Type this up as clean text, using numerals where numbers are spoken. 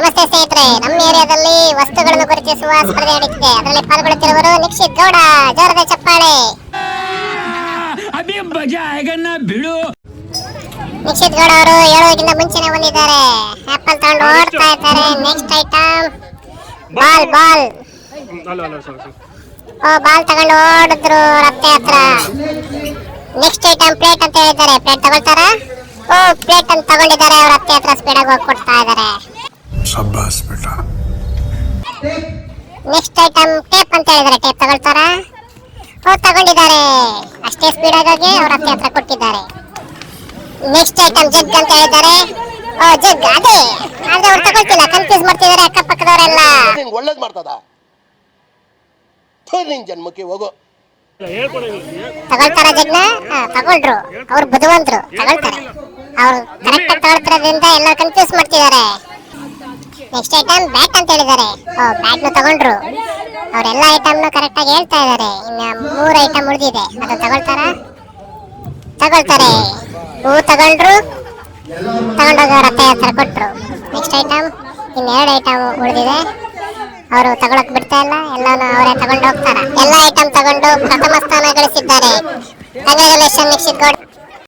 ನಮಸ್ತೆ ಸ್ನೇಹಿತರೆ, ನಮ್ಮ ಏರಿಯಾದಲ್ಲಿ ವಸ್ತುಗಳನ್ನು ಗುರುತಿಸುವ ಸ್ಪರ್ಧೆ ನಡೀತಿದೆ. ಅದರಲ್ಲಿ ಪಾಲ್ಗೊಳ್ಳುತ್ತಿರುವರು ನಿಕ್ಷಿತ್ ಗೌಡ. ಜೋರದ ಚಪ್ಪಾಳೆ. ನಿಕ್ಷಿತ್ ಗೌಡ ಅವರು ಹೇಳೋದಕ್ಕಿಂತ ಮುಂಚೆನೆ ಬಂದಿದ್ದಾರೆ. ಆಪಲ್ ತಗೊಂಡು ಓಡ್ತಾ ಇದ್ದಾರೆ. Next item ball. ಬಾಲ್ ತಗೊಂಡು ಓಡಿದ್ರು ರಸ್ತೆ ಹತ್ರ. ನೆಕ್ಸ್ಟ್ ಐಟಮ್ ಪ್ಲೇಟ್ ಅಂತ ಹೇಳಿದ್ದಾರೆ. ಪ್ಲೇಟ್ ತಗೊಳ್ತಾರ? ಪ್ಲೇಟ್ ಅಂತ ತಗೊಂಡಿದ್ದಾರೆ. ಅವ್ರ ಹತ್ತೆ ಹತ್ರ ಸ್ಪೀಡಾಗಿ ಹೋಗಿ ಕೊಡ್ತಾ ಇದ್ದಾರೆ. ನೆಕ್ಸ್ಟ್ ಐಟಮ್ ಟೇಪ್ ಅಂತ ಹೇಳಿದ್ದಾರೆ. ಟೇಪ್ ತಗೊಳ್ತಾರ? ತಗೊಂಡಿದ್ದಾರೆ. ಅಷ್ಟೇ ಸ್ಪೀಡಾಗಿ ಅವ್ರ ಹತ್ತೆ ಹತ್ರ ಕೊಟ್ಟಿದ್ದಾರೆ. ನೆಕ್ಸ್ಟ್ ಐಟಮ್ ಜಗ್ ಅಂತ ಹೇಳಿದ್ದಾರೆ. ಜಗ್ ಅದೇ ಅವ್ರು ತಗೊಳ್ತಿಲ್ಲ, ಕನ್ಫ್ಯೂಸ್ ಮಾಡ್ತಿದ್ದಾರೆ ಅಕ್ಕಪಕ್ಕದವರೆಲ್ಲ. ಒಳ್ಳೇದ್ ಮಾಡ್ತದ ಜನ್ಮಕ್ಕೆ ಹೋಗೋ. ತಗೊಳ್ತಾರ ಜಗ್ನ? ತಗೊಳ್ರು. ಅವ್ರು ಬುದ್ಧಿವಂತರು, ತಗೊಳ್ತಾರೆ. ಅವ್ರು ಕರೆಕ್ಟ್ ಆಗಿ ತಗೊಳ್ತಿರೋದ್ರಿಂದ ಎಲ್ಲ ಕನ್ಫ್ಯೂಸ್ ಮಾಡ್ತಿದ್ದಾರೆ. ನೆಕ್ಸ್ಟ್ ಐಟಮ್ ಬ್ಯಾಟ್ ಅಂತ ಹೇಳಿದ್ದಾರೆ. ಬ್ಯಾಟ್ನು ತಗೊಂಡ್ರು. ಅವರೆಲ್ಲ ಐಟಮ್ನು ಕರೆಕ್ಟ್ ಆಗಿ ಹೇಳ್ತಾ ಇದ್ದಾರೆ. ಇನ್ನು 3 ಐಟಮ್ ಉಳಿದಿದೆ. ಅದು ತಗೊಳ್ತಾರೆ. ತಗೊಂಡ್ರು. ತಗೊಂಡೋಗಿ ಅವ್ರ ಹತ್ತೆ ಹತ್ರ ಕೊಟ್ರು. ನೆಕ್ಸ್ಟ್ ಐಟಮ್ ಇನ್ನು 2 ಐಟಮ್ ಉಳಿದಿದೆ. ಅವರು ತಗೊಳಕ್ ಬಿಡ್ತಾ ಇಲ್ಲ. ಎಲ್ಲಾನು ಅವರೇ ತಗೊಂಡು ಹೋಗ್ತಾರ. ಎಲ್ಲ ಐಟಮ್ ತಗೊಂಡು ಪ್ರಥಮ ಸ್ಥಾನ ಗಳಿಸಿದ್ದಾರೆ. ಕಂಗ್ರಾಚುಲೇಷನ್ ನಿಕ್ಷಿತ್ ಗೌಡ.